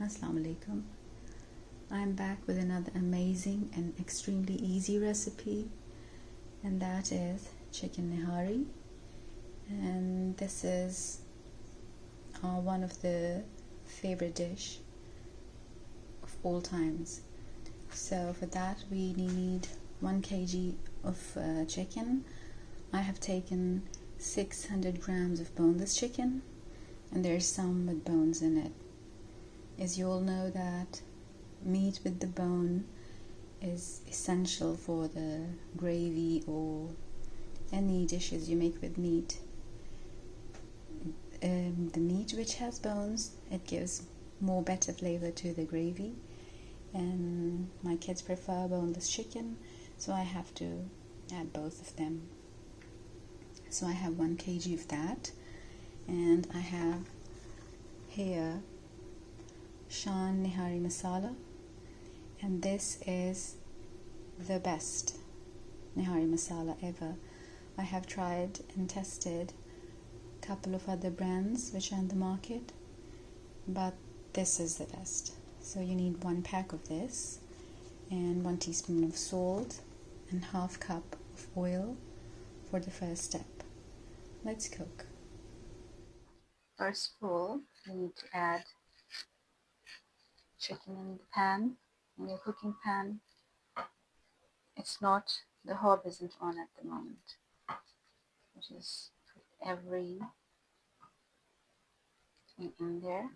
Assalamu alaikum. I'm back with another amazing and extremely easy recipe, and that is chicken nihari. And this is one of the favorite dish of all times. So for that we need 1 kg of chicken. I have taken 600 grams of boneless chicken, and there's some with bones in it. As you all know that meat with the bone is essential for the gravy or any dishes you make with meat. The meat which has bones, it gives more better flavor to the gravy, and my kids prefer boneless chicken, so I have to add both of them. So I have 1 kg of that, and I have here Shan Nihari Masala, and this is the best Nihari Masala ever. I have tried and tested a couple of other brands which are on the market, but this is the best. So you need 1 pack of this, and 1 teaspoon of salt, and ½ cup of oil for the first step. Let's cook. First of all, you need to add chicken in the pan, in your cooking pan. It's not, the hob isn't on at the moment. Just put everything in there.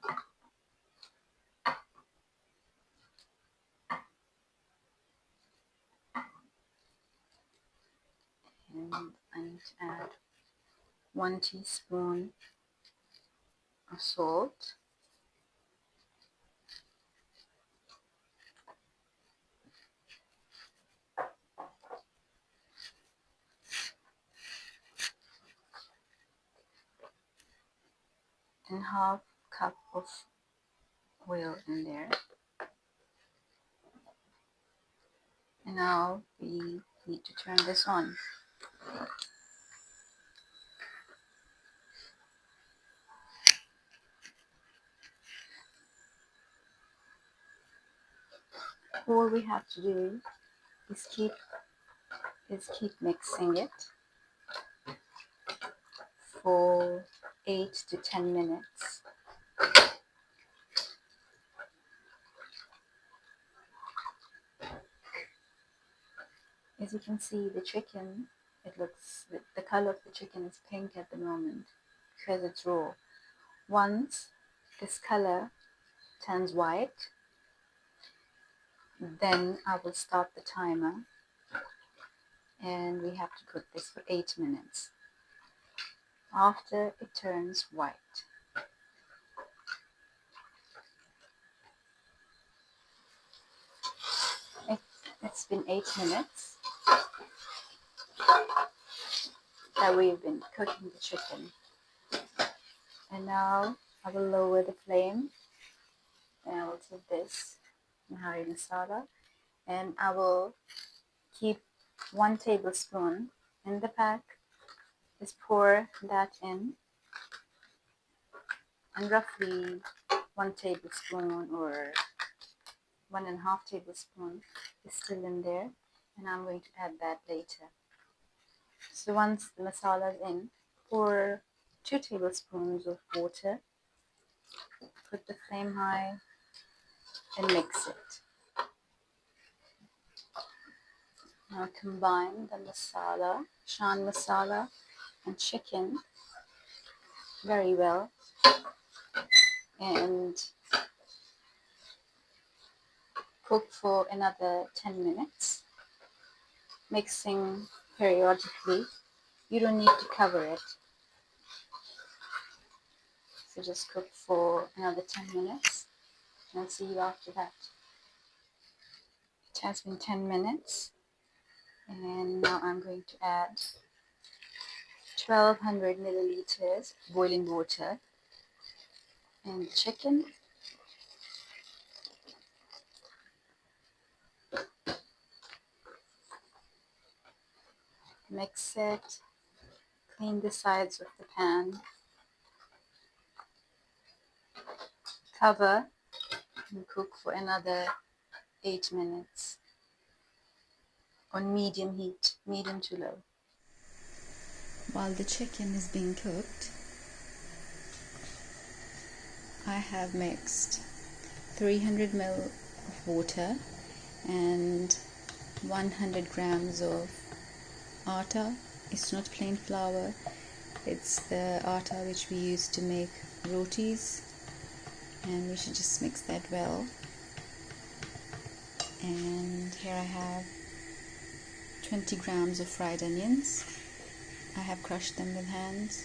And I need to add 1 teaspoon of salt, and ½ cup of oil in there. And now we need to turn this on. All we have to do is keep mixing it for 8 to 10 minutes. As you can see, the chicken, the color of the chicken is pink at the moment because it's raw. Once this color turns white, then I will start the timer, and we have to cook this for 8 minutes. After it turns white, it's been 8 minutes that we've been cooking the chicken, and now I will lower the flame, and I will take this Nihari Masala, and I will keep 1 tablespoon in the pack. Just pour that in, and roughly 1 tablespoon or 1½ tablespoon is still in there, and I'm going to add that later. So once the masala is in, pour 2 tablespoons of water, put the flame high, and mix it. Now combine the masala, Shan masala, and chicken very well, and cook for another 10 minutes, mixing periodically. You don't need to cover it, so just cook for another 10 minutes, and I'll see you after that. It has been 10 minutes, and now I'm going to add 1200 milliliters boiling water and the chicken. Mix it, clean the sides of the pan, cover, to cook for another 8 minutes on medium heat, medium to low. While the chicken is being cooked, I have mixed 300 ml of water and 100 grams of Aata. It's not plain flour, it's the Aata which we use to make rotis, and we should just mix that well. And here I have 20 grams of fried onions. I have crushed them with hands,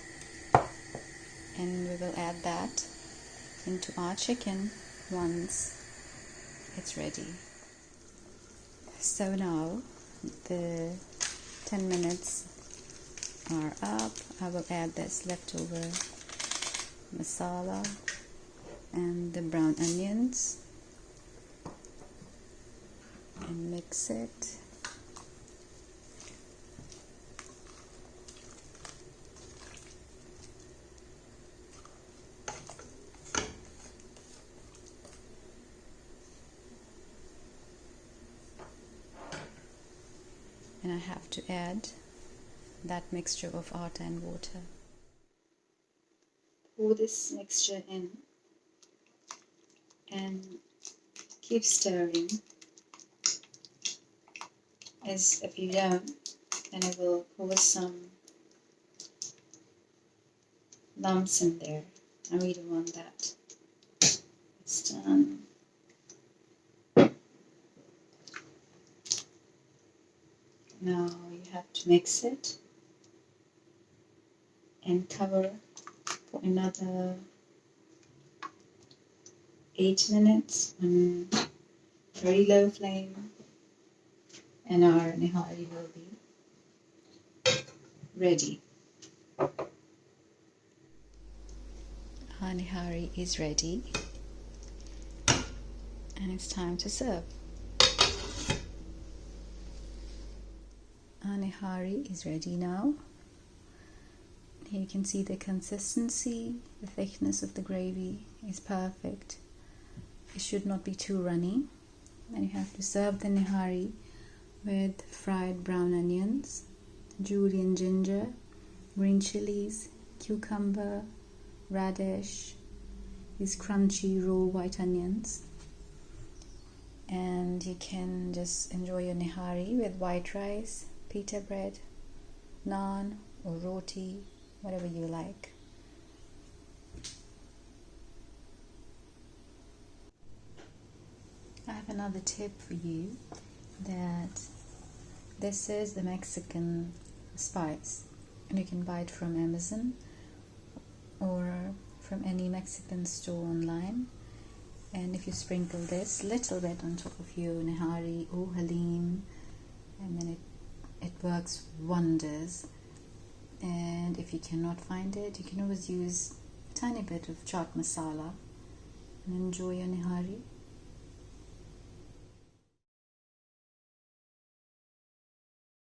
and we will add that into our chicken once it's ready. So now the 10 minutes are up. I will add this leftover masala and the brown onions and mix it. And I have to add that mixture of Aata and water. Pour this mixture in and keep stirring, as if you don't, then it will cause some lumps in there, and we don't want that. It's done. Now you have to mix it and cover for another 8 minutes on very low flame, and our nihari will be ready. Our nihari is ready, and it's time to serve. Our nihari is ready now. Here you can see the consistency, the thickness of the gravy is perfect. It should not be too runny. And you have to serve the nihari with fried brown onions, Julian ginger, green chillies, cucumber, radish, these crunchy raw white onions. And you can just enjoy your nihari with white rice, pitta bread, naan or roti, whatever you like. I have another tip for you, that this is the Mexican spice, and you can buy it from Amazon or from any Mexican store online. And if you sprinkle this little bit on top of your nihari or halim, and then it works wonders. And if you cannot find it, you can always use a tiny bit of chaat masala and enjoy your nihari.